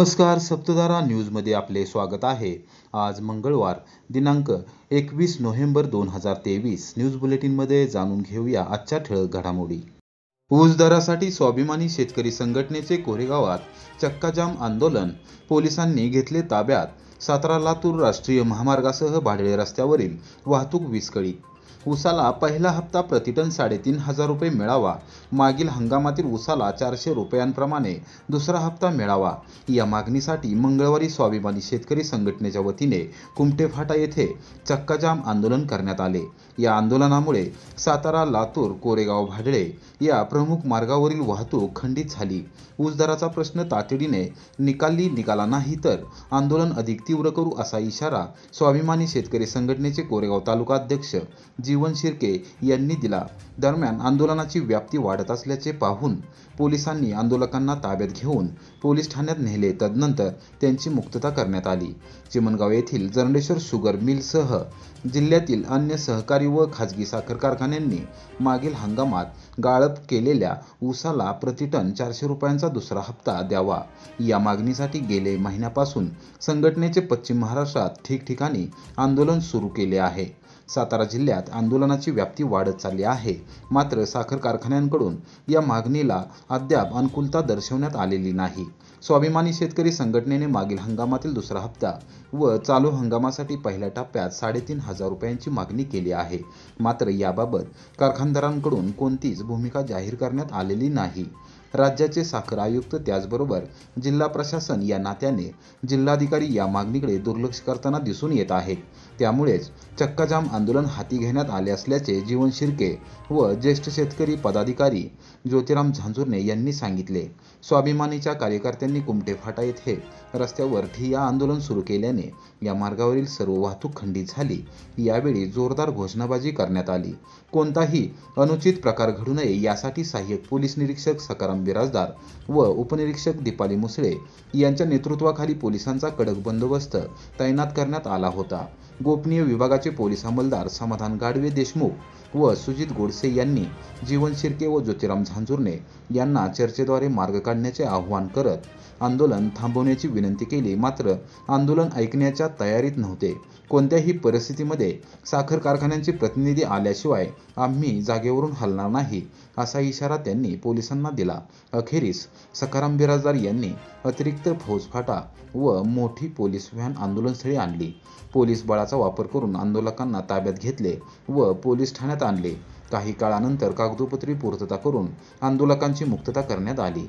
नमस्कार, सप्तधारा न्यूजमध्ये आपले स्वागत आहे। आज मंगळवार दिनांक 21 नोव्हेंबर 2023 न्यूज बुलेटिनमध्ये जाणून घेऊया आजच्या ठळक घडामोडी। ऊस दरासाठी स्वाभिमानी शेतकरी संघटनेचे कोरेगावात चक्काजाम आंदोलन, पोलिसांनी घेतले ताब्यात। सातारा लातूर राष्ट्रीय महामार्गासह भाडळे रस्त्यावरील वाहतूक विस्कळीत। ऊसाला पहिला हप्ता प्रतिटन 3,500 रुपये मिळावा। मागील हंगामातील ऊसाला 400 रुपयांप्रमाणे दुसरा हप्ता मिळावा या मागणीसाठी मंगळवारी स्वाभिमानी शेतकरी संघटनेच्या वतीने कुमटे फाटा येथे चक्काजाम आंदोलन करण्यात आले। या आंदोलनामुळे सातारा लातूर कोरेगाव भाडळे या प्रमुख मार्गावरील वाहतूक खंडित झाली। ऊस दराचा प्रश्न तातडीने निकाला नाही तर आंदोलन अधिक तीव्र करू असा इशारा स्वाभिमानी शेतकरी संघटनेचे कोरेगाव तालुका अध्यक्ष जीवन शिर्के यांनी दिला। दरम्यान आंदोलनाची व्याप्ती वाढत असल्याचे पाहून पोलिसांनी आंदोलकांना ताब्यात घेऊन पोलीस ठाण्यात नेले। तदनंतर त्यांची मुक्तता करण्यात आली। चिमणगाव येथील जरंडेश्वर शुगर मिलसह जिल्ह्यातील अन्य सहकारी व खाजगी साखर कारखान्यांनी मागील हंगामात गाळप केलेल्या ऊसाला प्रतिटन 400 रुपयांचा दुसरा हप्ता द्यावा या मागणीसाठी गेले महिन्यापासून संघटनेचे पश्चिम महाराष्ट्रात ठिकठिकाणी आंदोलन सुरू केले आहे। सातारा जिल्ह्यात आंदोलनाची व्याप्ती वाढत चालली आहे। मात्र साखर कारखान्यांकडून या मागणीला अद्याप अनुकूलता दर्शवण्यात आलेली नाही। स्वाभिमानी शेतकरी संघटनेने मागील हंगामातील दुसरा हप्ता व चालू हंगामासाठी पहिल्या टप्प्यात 3,500 रुपयांची मागणी केली आहे। मात्र याबाबत कारखानदारांकडून कोणतीच भूमिका जाहीर करण्यात आलेली नाही। राज्याचे साखर आयुक्त त्याचबरोबर जिल्हा प्रशासन या नात्याने जिल्हाधिकारी या मागणीकडे दुर्लक्ष करताना दिसून येत आहेत। त्यामुळेच चक्काजाम आंदोलन हाती घेण्यात आले असल्याचे जीवन शिर्के व ज्येष्ठ शेतकरी पदाधिकारी ज्योतिराम झांजुर्णे यांनी सांगितले। स्वाभिमानीच्या कार्यकर्त्यांनी कुमटे फाटा येथे रस्त्यावर ठिय्या आंदोलन सुरू केल्याने या मार्गावरील सर्व वाहतूक खंडित झाली। यावेळी जोरदार घोषणाबाजी करण्यात आली। कोणताही अनुचित प्रकार घडू नये यासाठी सहाय्यक पोलीस निरीक्षक सकाराम बिराजदार व उपनिरीक्षक दीपाली मुसळे यांच्या नेतृत्वाखाली पोलिसांचा कडक बंदोबस्त तैनात करण्यात आला होता। गोपनीय विभागाचे पोलीस अंमलदार समाधान गाडवे देशमुख व सुजित गोडसे यांनी जीवन शिर्के व ज्योतिराम झांजुर्णे यांना चर्चेद्वारे मार्ग काढण्याचे आवाहन करत आंदोलन थांबवण्याची विनंती केली। मात्र आंदोलन ऐकण्याच्या तयारीत नव्हते। कोणत्याही परिस्थितीमध्ये साखर कारखान्यांचे प्रतिनिधी आल्याशिवाय आम्ही जागेवरून हलणार नाही असा इशारा त्यांनी पोलिसांना दिला। अखेरीस सकाराम बिराजदार यांनी अतिरिक्त फौजफाटा व मोठी पोलीस व्हॅन आंदोलनस्थळी आणली। पोलीस बळाचा वापर करून आंदोलकांना ताब्यात घेतले व पोलीस ठाण्यात आणले। काही काळानंतर कागदोपत्री पूर्तता करून आंदोलकांची मुक्तता करण्यात आली।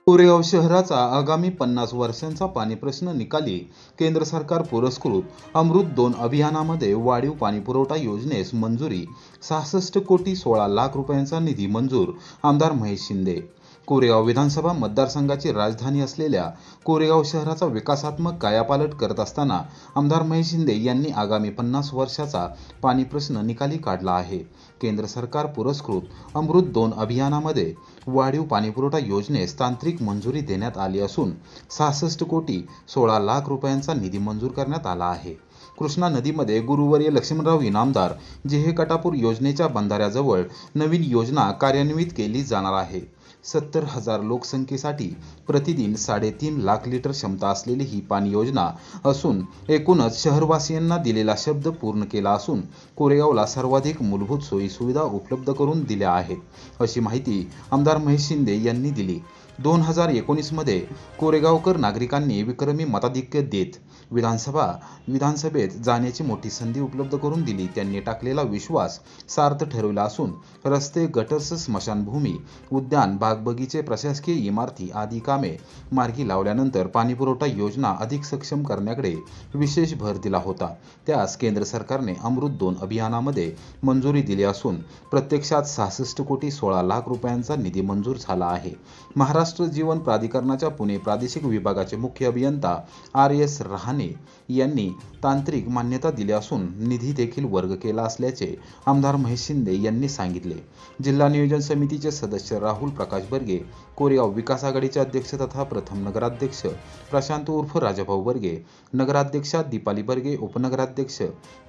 कोरेगाव शहराचा आगामी 50 वर्षांचा पाणी प्रश्न निकाली। केंद्र सरकार पुरस्कृत अमृत 2 अभियानामध्ये वाढीव पाणीपुरवठा योजनेस मंजुरी। 66 कोटी 16 लाख रुपयांचा निधी मंजूर। आमदार महेश शिंदे। कोरेगाव विधानसभा मतदारसंघाची राजधानी असलेल्या कोरेगाव शहराचा विकासात्मक कायापालट करत असताना आमदार महेश शिंदे यांनी आगामी 50 वर्षाचा पाणी प्रश्न निकाली काढला आहे। केंद्र सरकार पुरस्कृत अमृत 2 अभियानामध्ये वाढीव पाणीपुरवठा योजनेस तांत्रिक मंजुरी देण्यात आली असून 66 कोटी 16 लाख रुपयांचा निधी मंजूर करण्यात आला आहे। कृष्णा नदीमध्ये गुरुवर्य लक्ष्मणराव इनामदार जेहे कटापूर योजनेच्या बंधाऱ्याजवळ नवीन योजना कार्यान्वित केली जाणार आहे। 70,000 लोकसंख्येसाठी प्रतिदिन 3.5 लाख लिटर क्षमता असलेली ही पाणी योजना असून एकूणच शहरवासियांना दिलेला शब्द पूर्ण केला असून कोरेगावला सर्वाधिक मूलभूत सोयी सुविधा उपलब्ध करून दिल्या आहेत अशी माहिती आमदार महेश शिंदे यांनी दिली। 2019 मध्ये कोरेगावकर नागरिकांनी विक्रमी मताधिक्य देत विधानसभेत जाण्याची मोठी संधी उपलब्ध करून दिली। त्यांनी टाकलेला विश्वास सार्थ ठरविला असून रस्ते, गटर्स, स्मशानभूमी, उद्यान, बागबगीचे, प्रशासकीय इमारती आदी कामे मार्गी लावल्यानंतर पाणीपुरवठा योजना अधिक सक्षम करण्याकडे विशेष भर दिला होता। त्यास केंद्र सरकारने अमृत 2 अभियानामध्ये मंजुरी दिली असून प्रत्यक्षात 66 कोटी 16 लाख रुपयांचा निधी मंजूर झाला आहे। महाराष्ट्र जीवन प्राधिकरणाच्या पुणे प्रादेशिक विभागाचे मुख्य अभियंता RS रहाणे ठाणे यांनी तांत्रिक मान्यता दिली असून निधी देखील वर्ग केला असल्याचे आमदार महेश शिंदे यांनी सांगितले. जिल्हा नियोजन समितीचे सदस्य राहुल प्रकाश बर्गे, कोरेगाव विकास आघाडीचे अध्यक्ष तथा प्रथम नगराध्यक्ष प्रशांत उर्फ राजाभाऊ बर्गे, नगराध्यक्षा दीपाली बर्गे, उपनगराध्यक्ष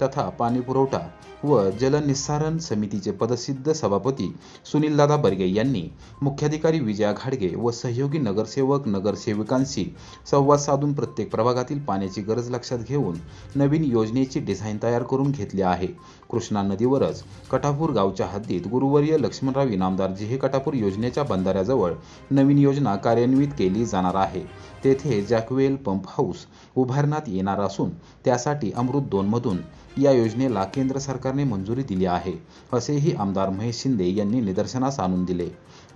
तथा पाणी पुरवठा व जलनिस्सारण समितीचे पदसिद्ध सभापती सुनीलदादा बर्गे यांनी मुख्याधिकारी विजया घाडगे व सहयोगी नगरसेवक नगरसेविकांशी संवाद साधून प्रत्येक प्रभागातील पाण्याची गरज लक्षात घेऊन नवीन योजनेची डिझाईन तयार करून घेतली आहे. कृष्णा नदीवरच कटापूर गावच्या हद्दीत गुरुवर्य लक्ष्मणराव इनामदार जिहे कटापूर योजनेच्या बंधाऱ्याजवळ नवीन योजना कार्यान्वित केली जाणार आहे. तेथे जॅकवेल पंप हाऊस उभारण्यात येणार असून त्यासाठी अमृत 2 मधून या योजनेला केंद्र सरकारने मंजुरी दिली आहे, असेही आमदार महेश शिंदे यांनी निदर्शनास आणून दिले.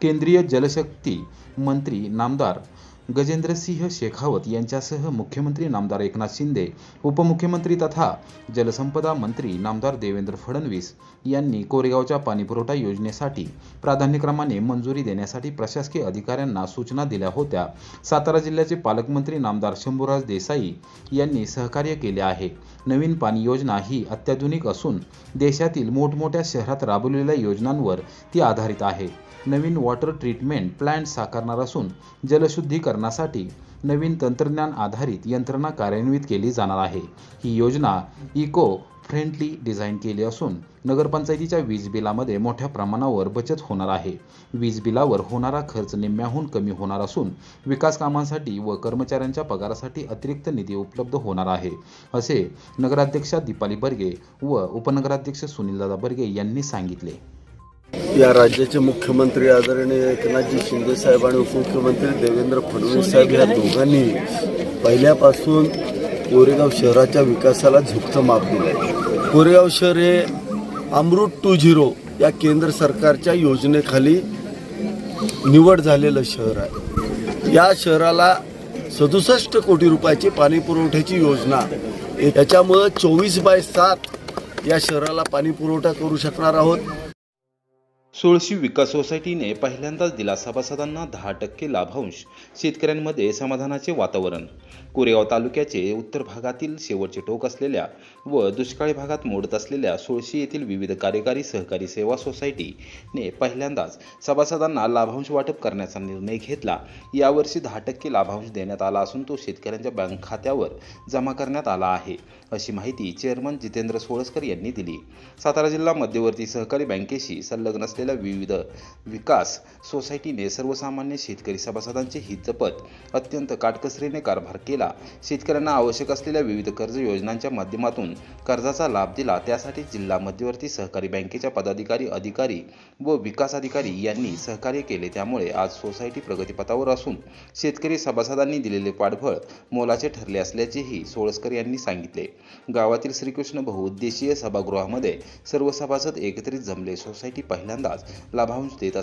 केंद्रीय जलशक्ती मंत्री नामदार गजेंद्रसिंह शेखावत यांच्यासह मुख्यमंत्री नामदार एकनाथ शिंदे, उपमुख्यमंत्री तथा जलसंपदा मंत्री नामदार देवेंद्र फडणवीस यांनी कोरेगावच्या पाणीपुरवठा योजनेसाठी प्राधान्यक्रमाने मंजुरी देण्यासाठी प्रशासकीय अधिकाऱ्यांना सूचना दिल्या होत्या. सातारा जिल्ह्याचे पालकमंत्री नामदार शंभूराज देसाई यांनी सहकार्य केले आहे. नवीन पाणी योजना ही अत्याधुनिक असून देशातील मोठमोठ्या शहरात राबवलेल्या योजनांवर ती आधारित आहे. नवीन वॉटर ट्रीटमेंट प्लांट साकारणार असून जलशुद्धीकरणासाठी नवीन तंत्रज्ञान आधारित यंत्रणा कार्यान्वित केली जाणार आहे. ही योजना इको फ्रेंडली डिझाईन केली असून नगरपंचायतीच्या वीज बिलामध्ये मोठ्या प्रमाणावर बचत होणार आहे. वीज बिलावर होणारा खर्च निम्म्याहून कमी होणार असून विकास कामांसाठी व कर्मचाऱ्यांच्या पगारासाठी अतिरिक्त निधी उपलब्ध होणार आहे, असे नगराध्यक्षा दीपाली बर्गे व उपनगराध्यक्ष सुनीलदादा बर्गे यांनी सांगितले. या राज्याचे मुख्यमंत्री आदरणीय एकनाथजी शिंदे साहेब आणि उपमुख्यमंत्री देवेंद्र फडणवीस साहेब या दोघांनी पहिल्यापासून कोरेगाव शहराच्या विकासाला झुकतं माप दिलं. कोरेगाव शहर हे अमृत 2.0 या केंद्र सरकारच्या योजनेखाली निवड झालेलं शहर आहे. या शहराला 67 कोटी रुपयाची पाणी पुरवठ्याची योजना, याच्यामुळं 24/7 या शहराला पाणी पुरवठा करू शकणार आहोत. सोळशी विकास सोसायटीने पहिल्यांदाच दिला सभासदांना 10% लाभांश, शेतकऱ्यांमध्ये समाधानाचे वातावरण. कोरेगाव तालुक्याचे उत्तर भागातील शेवटचे टोक असलेल्या व दुष्काळी भागात मोडत असलेल्या सोळशी येथील विविध कार्यकारी सहकारी सेवा सोसायटीने पहिल्यांदाच सभासदांना लाभांश वाटप करण्याचा निर्णय घेतला. यावर्षी 10% लाभांश देण्यात आला असून तो शेतकऱ्यांच्या बँक खात्यावर जमा करण्यात आला आहे, अशी माहिती चेअरमन जितेंद्र सोळसकर यांनी दिली. सातारा जिल्हा मध्यवर्ती सहकारी बँकेशी संलग्न असलेल्या विविध विकास सोसायटीने सर्वसामान्य शेतकरी सभासदांचे हित जपत अत्यंत काटकसरीने कारभार केला. शेतकऱ्यांना आवश्यक असलेल्या विविध कर्ज योजनांच्या माध्यमातून कर्जाचा लाभ दिला. त्यासाठी जिल्हा मध्यवर्ती सहकारी बँकेच्या पदाधिकारी, अधिकारी व विकास अधिकारी यांनी सहकार्य केले. त्यामुळे आज सोसायटी प्रगतीपथावर असून शेतकरी सभासदांनी दिलेले पाठबळ मोलाचे ठरले असल्याचेही सोळसकर यांनी सांगितले. गावातील श्रीकृष्ण बहुउद्देशीय सभागृहामध्ये सर्व सभासद एकत्रित जमले. सोसायटी पहिल्यांदाच लाभांश देत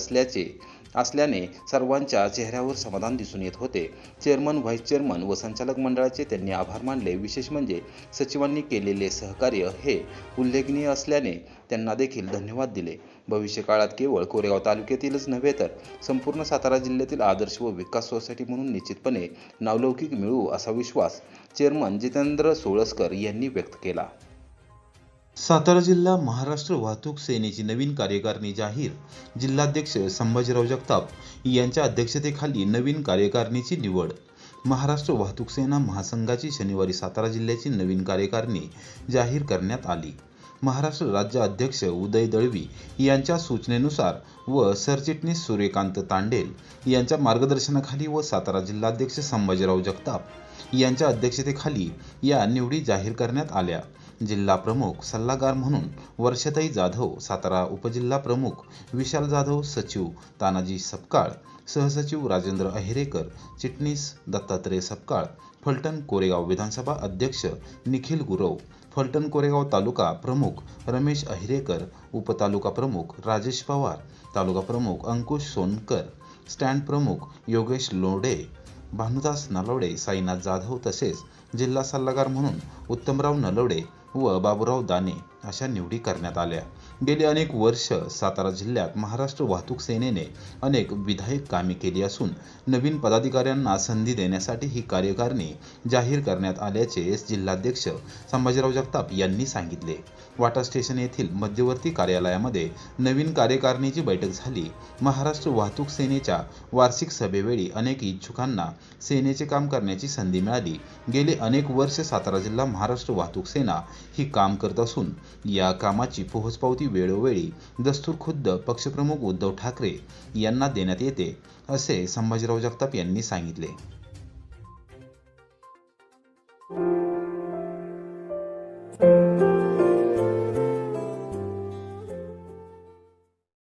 असल्याने सर्वांच्या चेहऱ्यावर समाधान दिसून येत होते. चेअरमन, व्हाईस चेअरमन व संचालक मंडळाचे त्यांनी आभार मानले. विशेष म्हणजे सचिवांनी केलेले सहकार्य हे उल्लेखनीय असल्याने त्यांना देखील धन्यवाद दिले. भविष्य काळात केवळ कोरेगाव तालुक्यातीलच नव्हे तर संपूर्ण सातारा जिल्ह्यातील आदर्श व विकास सोसायटी म्हणून निश्चितपणे नावलौकिक मिळू असा विश्वास चेअरमन जितेंद्र सोळसकर यांनी व्यक्त केला. सातारा जिल्हा महाराष्ट्र वाहतूक सेनेची नवीन कार्यकारिणी जाहीर. जिल्हाध्यक्ष संभाजीराव जगताप यांच्या अध्यक्षतेखाली नवीन कार्यकारिणीची निवड. महाराष्ट्र वाहतूक सेना महासंघाची शनिवारी सातारा जिल्ह्याची नवीन कार्यकारिणी जाहीर करण्यात आली. महाराष्ट्र राज्य अध्यक्ष उदय दळवी यांच्या सूचनेनुसार व सरचिटणीस सूर्यकांत तांडेल यांच्या मार्गदर्शनाखाली व सातारा जिल्हाध्यक्ष संभाजीराव जगताप यांच्या अध्यक्षतेखाली या निवडी जाहीर करण्यात आल्या. जिल्हा प्रमुख सल्लागार म्हणून वर्षाताई जाधव, सातारा उपजिल्हा प्रमुख विशाल जाधव, सचिव तानाजी सपकाळ, सहसचिव राजेंद्र अहिरेकर, चिटणीस दत्तात्रय सपकाळ, फलटण कोरेगाव विधानसभा अध्यक्ष निखिल गुरव, फलटण कोरेगाव तालुका प्रमुख रमेश अहिरेकर, उपतालुका प्रमुख राजेश पवार, तालुका प्रमुख अंकुश सोनकर, स्टँड प्रमुख योगेश लोढे, भानुदास नलवडे, साईनाथ जाधव तसेच जिल्हा सल्लागार म्हणून उत्तमराव नलवडे व बाबूराव दाने अशा निवडी करण्यात आल्या. गेली अनेक वर्ष सातारा जिल्ह्यात महाराष्ट्र वाहतूक सेनेने अनेक विधायक कामे केली असून नवीन पदाधिकाऱ्यांना संधी देण्यासाठी ही कार्यकारिणी जाहीर करण्यात आल्याचे जिल्हाध्यक्ष संभाजीराव जगताप यांनी सांगितले। वाटा स्टेशन येथील मध्यवर्ती कार्यालयामध्ये नवीन कार्यकारिणीची बैठक झाली। महाराष्ट्र वाहतूक सेनेच्या वार्षिक सभेवेळी अनेक इच्छुकांना सेनेचे काम करण्याची संधी मिळाली। गेली अनेक वर्ष सातारा जिल्हा महाराष्ट्र वाहतूक सेना ही काम करत असून या कामाची पोहोचपावती वेळोवेळी दस्तूरखुद्द पक्षप्रमुख उद्धव ठाकरे यांना देण्यात येते, असे संभाजीराव जगताप यांनी सांगितले।